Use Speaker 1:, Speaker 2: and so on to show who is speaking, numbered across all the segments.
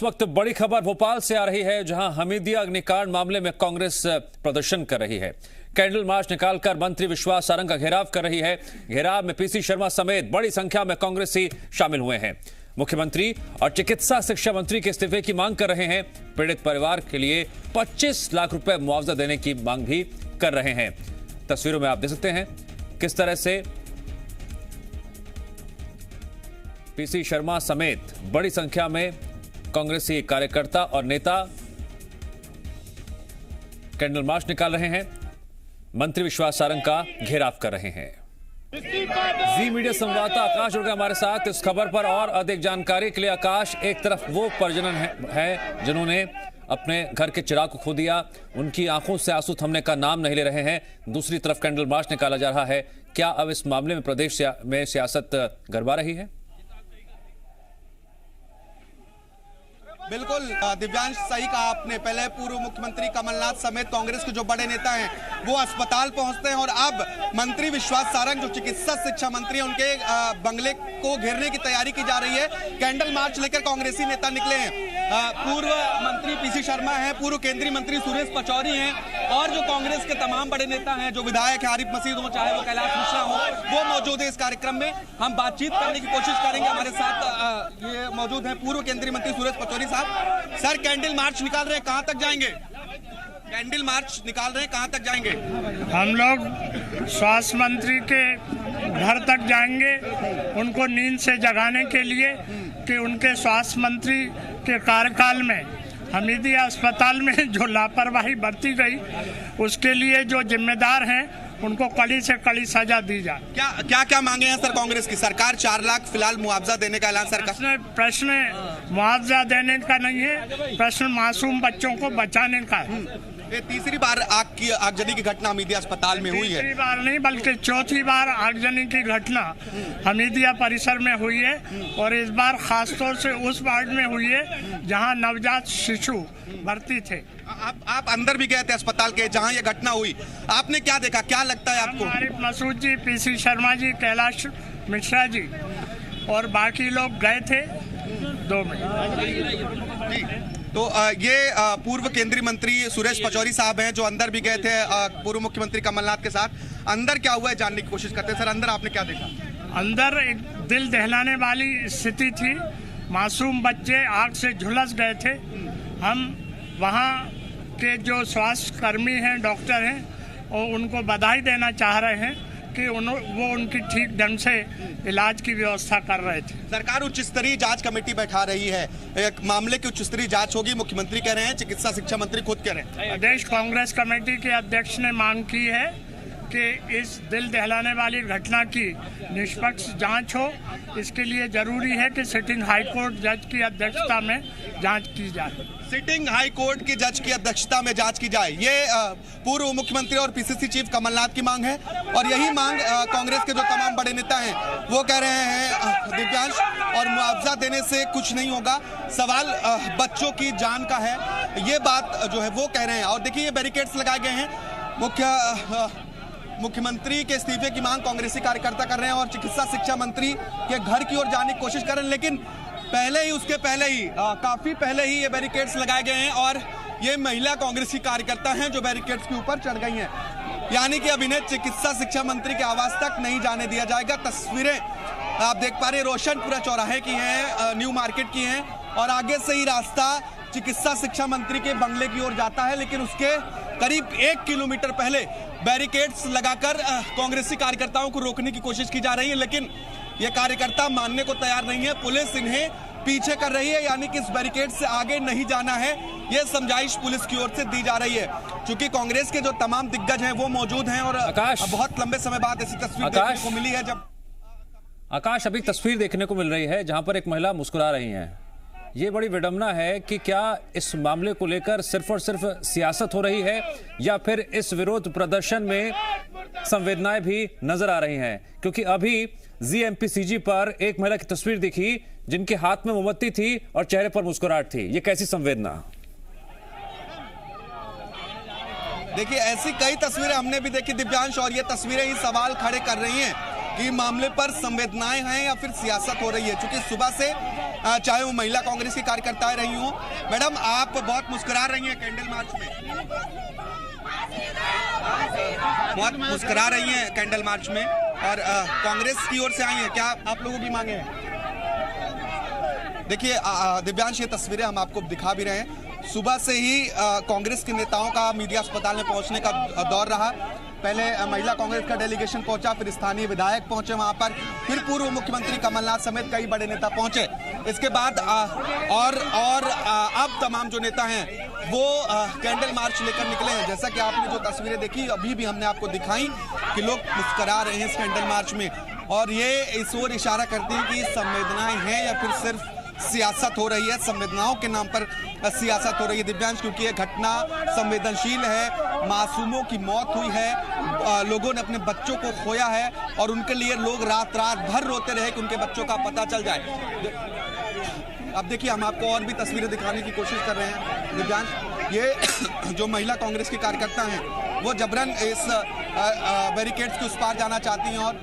Speaker 1: इस वक्त बड़ी खबर भोपाल से आ रही है, जहां हमीदिया अग्निकांड मामले में कांग्रेस प्रदर्शन कर रही है। कैंडल मार्च निकालकर मंत्री विश्वास सारंग का घेराव कर रही है। घेराव में पीसी शर्मा समेत बड़ी संख्या में कांग्रेसी शामिल हुए हैं। मुख्यमंत्री और चिकित्सा शिक्षा मंत्री के इस्तीफे की मांग कर रहे हैं। पीड़ित परिवार के लिए 25 लाख रुपए मुआवजा देने की मांग भी कर रहे हैं। तस्वीरों में आप देख सकते हैं किस तरह से पीसी शर्मा समेत बड़ी संख्या में कांग्रेसी कार्यकर्ता और नेता कैंडल मार्च निकाल रहे हैं, मंत्री विश्वास सारंग का घेराव कर रहे हैं। जी मीडिया संवाददाता आकाश जुड़ गए हमारे साथ इस खबर पर और अधिक जानकारी के लिए। आकाश, एक तरफ वो परिजन है जिन्होंने अपने घर के चिराग को खो दिया, उनकी आंखों से आंसू थमने का नाम नहीं ले रहे हैं। दूसरी तरफ कैंडल मार्च निकाला जा रहा है। क्या अब इस मामले में प्रदेश में सियासत गरमा रही है?
Speaker 2: बिल्कुल दिव्यांश, सही कहा आपने। पहले पूर्व मुख्यमंत्री कमलनाथ समेत कांग्रेस के जो बड़े नेता हैं वो अस्पताल पहुंचते हैं और अब मंत्री विश्वास सारंग जो चिकित्सा शिक्षा मंत्री हैं उनके बंगले को घेरने की तैयारी की जा रही है। कैंडल मार्च लेकर कांग्रेसी नेता निकले हैं। पूर्व मंत्री पीसी शर्मा हैं, पूर्व केंद्रीय मंत्री सुरेश पचौरी हैं और जो कांग्रेस के तमाम बड़े नेता हैं, जो विधायक है आरिफ मसीद हो चाहे वो कैलाश मिश्रा हो, वो मौजूद है इस कार्यक्रम में। हम बातचीत करने की कोशिश करेंगे। हमारे साथ ये मौजूद है पूर्व केंद्रीय मंत्री सुरेश पचौरी साहब। सर, कैंडल मार्च निकाल रहे हैं, कहां तक जाएंगे? कैंडल मार्च निकाल रहे हैं, कहां तक जाएंगे?
Speaker 3: हम लोग स्वास्थ्य मंत्री के घर तक जाएंगे, उनको नींद से जगाने के लिए कि उनके स्वास्थ्य मंत्री के कार्यकाल में हमीदिया अस्पताल में जो लापरवाही बरती गई उसके लिए जो जिम्मेदार हैं उनको कड़ी से कड़ी सजा दी जाए।
Speaker 2: क्या क्या मांगे हैं सर कांग्रेस की? सरकार 4 लाख फिलहाल मुआवजा देने का ऐलान सरकार।
Speaker 3: प्रश्न मुआवजा देने का नहीं है, प्रश्न मासूम बच्चों को बचाने का है।
Speaker 2: ये तीसरी बार आगजनी की घटना हमीदिया अस्पताल में हुई है।
Speaker 3: तीसरी बार नहीं बल्कि चौथी बार आगजनी की घटना हमीदिया परिसर में हुई है और इस बार खासतौर से उस वार्ड में हुई है जहां नवजात शिशु भर्ती थे।
Speaker 2: आप अंदर भी गए थे अस्पताल के जहां ये घटना हुई, आपने क्या देखा, क्या लगता है आपको?
Speaker 3: आरिफ मसूद जी, पीसी शर्मा जी, कैलाश मिश्रा जी और बाकी लोग गए थे 2 में।
Speaker 2: तो ये पूर्व केंद्रीय मंत्री सुरेश पचौरी साहब हैं जो अंदर भी गए थे पूर्व मुख्यमंत्री कमलनाथ के साथ। अंदर क्या हुआ है जानने की कोशिश करते हैं। सर, अंदर आपने क्या देखा?
Speaker 3: अंदर एक दिल दहलाने वाली स्थिति थी। मासूम बच्चे आग से झुलस गए थे। हम वहाँ के जो स्वास्थ्य कर्मी हैं, डॉक्टर हैं, और उनको बधाई देना चाह रहे हैं कि वो उनकी ठीक ढंग से इलाज की व्यवस्था कर रहे थे।
Speaker 2: सरकार उच्च स्तरीय जांच कमेटी बैठा रही है, एक मामले की उच्च स्तरीय जांच होगी, मुख्यमंत्री कह रहे हैं, चिकित्सा शिक्षा मंत्री खुद कह रहे हैं।
Speaker 3: प्रदेश कांग्रेस कमेटी के अध्यक्ष ने मांग की है कि इस दिल दहलाने वाली घटना की निष्पक्ष जांच हो। इसके लिए जरूरी है कि सिटिंग हाई कोर्ट जज की अध्यक्षता में जांच की जाए।
Speaker 2: सिटिंग हाई कोर्ट की जज की अध्यक्षता में जांच की जाए, ये पूर्व मुख्यमंत्री और पीसीसी चीफ कमलनाथ की मांग है और यही मांग कांग्रेस के जो तमाम बड़े नेता हैं वो कह रहे हैं दिव्यांश। और मुआवजा देने से कुछ नहीं होगा, सवाल बच्चों की जान का है, ये बात जो है वो कह रहे हैं। और देखिए, ये बैरिकेड्स लगाए गए हैं। मुख्यमंत्री के इस्तीफे की मांग कांग्रेसी कार्यकर्ता कर रहे हैं और चिकित्सा शिक्षा मंत्री के घर की ओर जाने की कोशिश कर रहे हैं, लेकिन उसके पहले ही काफी पहले ही ये बैरिकेड्स लगाए गए हैं और ये महिला कांग्रेसी कार्यकर्ता हैं जो बैरिकेड्स के ऊपर चढ़ गई हैं। यानी कि अब इन्हें चिकित्सा शिक्षा मंत्री के आवास तक नहीं जाने दिया जाएगा। तस्वीरें आप देख पा रहे हैं रोशनपुरा चौराहे की हैं, न्यू मार्केट की हैं और आगे से ही रास्ता चिकित्सा शिक्षा मंत्री के बंगले की ओर जाता है, लेकिन उसके करीब 1 किलोमीटर पहले बैरिकेड्स लगाकर कांग्रेसी कार्यकर्ताओं को रोकने की कोशिश की जा रही है, लेकिन ये कार्यकर्ता मानने को तैयार नहीं है। पुलिस इन्हें पीछे कर रही है, यानी कि इस बैरिकेड से आगे नहीं जाना है, ये समझाइश पुलिस की ओर से दी जा रही है। क्योंकि कांग्रेस के जो तमाम दिग्गज हैं वो मौजूद हैं और बहुत लंबे समय बाद ऐसी तस्वीर देखने को मिली है। जब
Speaker 1: आकाश, अभी तस्वीर देखने को मिल रही है जहां पर एक महिला मुस्कुरा रही है। ये बड़ी विडंबना है कि क्या इस मामले को लेकर सिर्फ और सिर्फ सियासत हो रही है या फिर इस विरोध प्रदर्शन में संवेदनाएं भी नजर आ रही हैं? क्योंकि अभी जीएमपीसीजी पर एक महिला की तस्वीर दिखी जिनके हाथ में मोमबत्ती थी और चेहरे पर मुस्कुराहट थी। ये कैसी संवेदना?
Speaker 2: देखिए, ऐसी कई तस्वीरें हमने भी देखी दिव्यांश, और ये तस्वीरें ही सवाल खड़े कर रही हैं कि मामले पर संवेदनाएं हैं या फिर सियासत हो रही है। क्योंकि सुबह से चाहे वो महिला कांग्रेस की कार्यकर्ताएं रही हों। मैडम, आप बहुत मुस्कुरा रही हैं कैंडल मार्च में, बहुत मुस्कुरा रही हैं कैंडल मार्च में, और कांग्रेस की ओर से आई हैं, क्या आप लोगों की मांगे हैं? देखिए दिव्यांश, ये तस्वीरें हम आपको दिखा भी रहे हैं। सुबह से ही कांग्रेस के नेताओं का मीडिया अस्पताल में पहुंचने का दौर रहा। पहले महिला कांग्रेस का डेलीगेशन पहुंचा, फिर स्थानीय विधायक पहुंचे वहां पर, फिर पूर्व मुख्यमंत्री कमलनाथ समेत कई बड़े नेता पहुंचे। इसके बाद अब तमाम जो नेता हैं वो कैंडल मार्च लेकर निकले हैं। जैसा कि आपने जो तस्वीरें देखी अभी भी हमने आपको दिखाई कि लोग मुस्कुरा रहे हैं इस कैंडल मार्च में, और ये इस ओर इशारा करती है कि संवेदनाएं हैं या फिर सिर्फ सियासत हो रही है, संवेदनाओं के नाम पर सियासत हो रही है दिव्यांश, क्योंकि ये घटना संवेदनशील है। मासूमों की मौत हुई है, लोगों ने अपने बच्चों को खोया है, और उनके लिए लोग रात भर रोते रहे कि उनके बच्चों का पता चल जाए। अब देखिए, हम आपको और भी तस्वीरें दिखाने की कोशिश कर रहे हैं दिव्यांश। ये जो महिला कांग्रेस की कार्यकर्ता हैं वो जबरन इस बैरिकेड्स के उस पार जाना चाहती हैं, और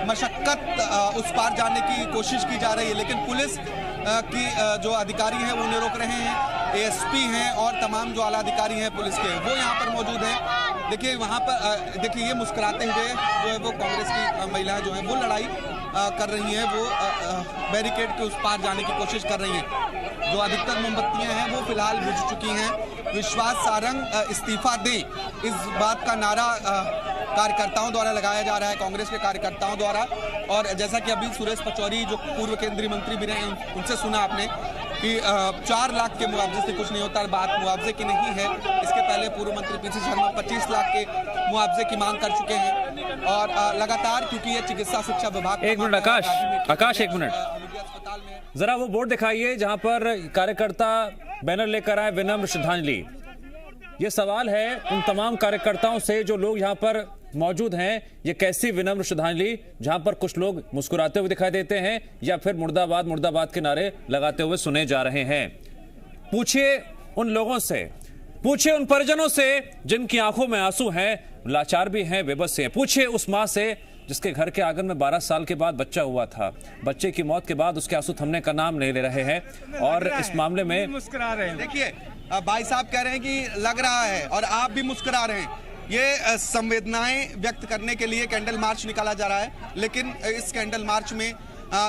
Speaker 2: मशक्कत उस पार जाने की कोशिश की जा रही है, लेकिन पुलिस की जो अधिकारी हैं वो उन्हें रोक रहे हैं। एएसपी हैं और तमाम जो आला अधिकारी हैं पुलिस के, वो यहाँ पर मौजूद हैं। देखिए वहाँ पर देखिए ये मुस्कुराते हुए जो है वो कांग्रेस की महिलाएं जो हैं वो लड़ाई कर रही हैं, वो बैरिकेड के उस पार जाने की कोशिश कर रही हैं। जो अधिकतर मोमबत्तियां हैं वो फिलहाल बुझ चुकी हैं। विश्वास सारंग इस्तीफा दें, इस बात का नारा कार्यकर्ताओं द्वारा लगाया जा रहा है, कांग्रेस के कार्यकर्ताओं द्वारा। और जैसा कि अभी सुरेश पचौरी जो पूर्व केंद्रीय मंत्री भी रहे, उनसे सुना आपने कि 4 लाख के मुआवजे से कुछ नहीं होता। बात मुआवजे की नहीं है, इसके पहले पूर्व मंत्री पीसी शर्मा 25 लाख के मुआवजे की मांग कर चुके हैं, और लगातार क्योंकि ये चिकित्सा शिक्षा विभाग।
Speaker 1: एक मिनट आकाश, एक मिनट जरा वो बोर्ड दिखाइए जहां पर कार्यकर्ता बैनर लेकर आए विनम्र श्रद्धांजलि। ये सवाल है उन तमाम कार्यकर्ताओं से जो लोग यहाँ पर मौजूद हैं, ये कैसी विनम्र श्रद्धांजलि जहां पर कुछ लोग मुस्कुराते हुए दिखाई देते हैं या फिर मुर्दाबाद मुर्दाबाद के नारे लगाते हुए सुने जा रहे हैं। पूछिए उन लोगों से, पूछिए उन परिजनों से जिनकी आंखों में आंसू हैं, लाचार भी हैं, बेबस हैं। पूछिए उस मां से जिसके घर के आंगन में 12 साल के बाद बच्चा हुआ था, बच्चे की मौत के बाद उसके आंसू थमने का नाम नहीं ले रहे हैं, और इस मामले में
Speaker 3: मुस्कुरा रहे हैं।
Speaker 2: देखिए भाई साहब कह रहे हैं कि लग रहा है, और आप भी मुस्कुरा रहे हैं। ये संवेदनाएं व्यक्त करने के लिए कैंडल मार्च निकाला जा रहा है, लेकिन इस कैंडल मार्च में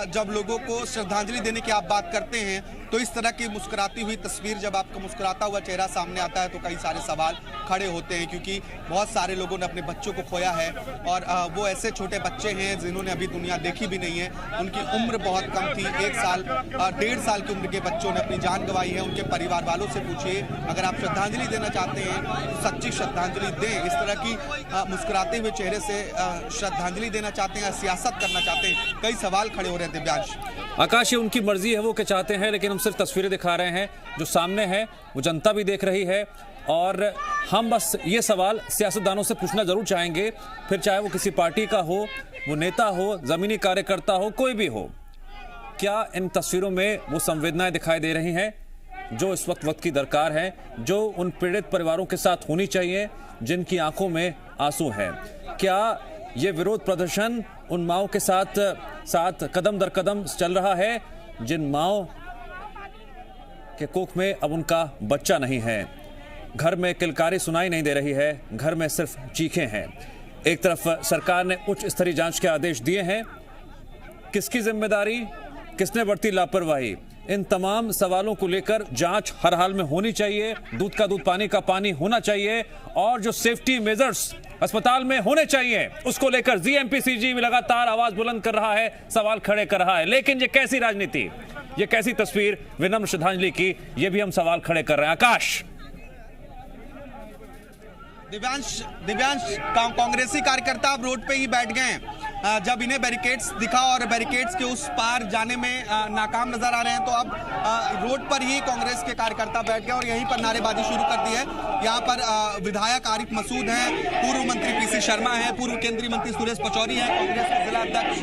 Speaker 2: जब लोगों को श्रद्धांजलि देने की आप बात करते हैं तो इस तरह की मुस्कुराती हुई तस्वीर, जब आपका मुस्कुराता हुआ चेहरा सामने आता है तो कई सारे सवाल खड़े होते हैं, क्योंकि बहुत सारे लोगों ने अपने बच्चों को खोया है, और वो ऐसे छोटे बच्चे हैं जिन्होंने अभी दुनिया देखी भी नहीं है। उनकी उम्र बहुत कम थी, 1 साल 1.5 साल की उम्र के बच्चों ने अपनी जान गंवाई है। उनके परिवार वालों से पूछिए, अगर आप श्रद्धांजलि देना चाहते हैं तो सच्ची श्रद्धांजलि दें। इस तरह की मुस्कुराते हुए चेहरे से श्रद्धांजलि देना चाहते हैं, सियासत करना चाहते हैं, कई सवाल खड़े हो रहे हैं दिव्यांश।
Speaker 1: आकाश, ये उनकी मर्जी है, वो क्या चाहते हैं, लेकिन हम सिर्फ तस्वीरें दिखा रहे हैं जो सामने है, वो जनता भी देख रही है, और हम बस ये सवाल सियासतदानों से पूछना जरूर चाहेंगे, फिर चाहे वो किसी पार्टी का हो, वो नेता हो, जमीनी कार्यकर्ता हो, कोई भी हो, क्या इन तस्वीरों में वो संवेदनाएं दिखाई दे रही हैं जो इस वक्त की दरकार है, जो उन पीड़ित परिवारों के साथ होनी चाहिए जिनकी आंखों में आंसू है? क्या ये विरोध प्रदर्शन उन माओं के साथ कदम दर कदम चल रहा है जिन माओं के कोख में अब उनका बच्चा नहीं है, घर में किलकारी सुनाई नहीं दे रही है, घर में सिर्फ चीखें हैं। एक तरफ सरकार ने उच्च स्तरीय जांच के आदेश दिए हैं, किसकी जिम्मेदारी, किसने बरती लापरवाही, इन तमाम सवालों को लेकर जांच हर हाल में होनी चाहिए, दूध का दूध पानी का पानी होना चाहिए, और जो सेफ्टी मेजर्स अस्पताल में होने चाहिए उसको लेकर जीएमपीसीजी भी लगातार आवाज बुलंद कर रहा है, सवाल खड़े कर रहा है। लेकिन ये कैसी राजनीति, ये कैसी तस्वीर विनम्र श्रद्धांजलि की, ये भी हम सवाल खड़े कर रहे हैं। आकाश,
Speaker 2: दिव्यांश कांग्रेसी कार्यकर्ता अब रोड पे ही बैठ गए हैं। जब इन्हें बैरिकेड्स दिखा और बैरिकेड्स के उस पार जाने में नाकाम नजर आ रहे हैं, तो अब रोड पर ही कांग्रेस के कार्यकर्ता बैठ गए और यहीं पर नारेबाजी शुरू कर दी है। यहाँ पर विधायक आरिफ मसूद हैं, पूर्व मंत्री पीसी शर्मा हैं, पूर्व केंद्रीय मंत्री सुरेश पचौरी हैं, कांग्रेस के जिला अध्यक्ष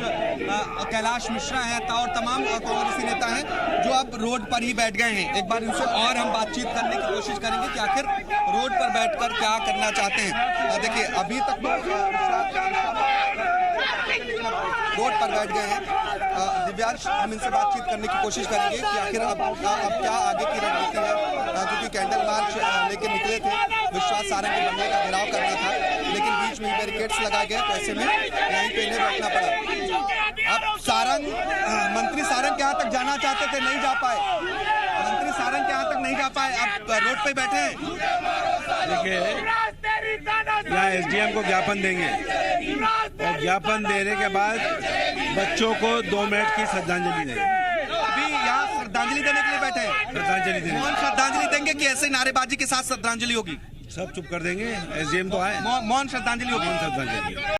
Speaker 2: कैलाश मिश्रा हैं, और तमाम कांग्रेसी नेता हैं जो अब रोड पर ही बैठ गए हैं। एक बार इनसे और हम बातचीत करने की कोशिश करेंगे कि आखिर रोड पर बैठकर क्या करना चाहते हैं। देखिए अभी तक रोड पर बैठ गए हैं। दिव्यांश, हम इनसे बातचीत करने की कोशिश करेंगे कि आखिर अब क्या आगे की रणनीति है, क्योंकि कैंडल मार्च लेके निकले थे, विश्वास सारंग के बंगले का घेराव करना था, लेकिन बीच में बैरिकेड्स लगाए गए, तो ऐसे में यहीं पे इन्हें बैठना पड़ा। अब सारंग, मंत्री सारंग के यहाँ तक जाना चाहते थे, नहीं जा पाए, मंत्री सारंग के यहाँ तक नहीं जा पाए, अब रोड पे बैठे हैं।
Speaker 4: देखिए, यहाँ एसडीएम को ज्ञापन देंगे और ज्ञापन देने के बाद बच्चों को 2 मिनट की श्रद्धांजलि देंगे।
Speaker 2: अभी यहाँ श्रद्धांजलि देने के लिए बैठे हैं,
Speaker 4: श्रद्धांजलि देंगे।
Speaker 2: मौन श्रद्धांजलि देंगे कि ऐसे नारेबाजी के साथ श्रद्धांजलि होगी?
Speaker 4: सब चुप कर देंगे, एसडीएम तो आए,
Speaker 2: मौन श्रद्धांजलि होगी।
Speaker 4: मौन श्रद्धांजलि।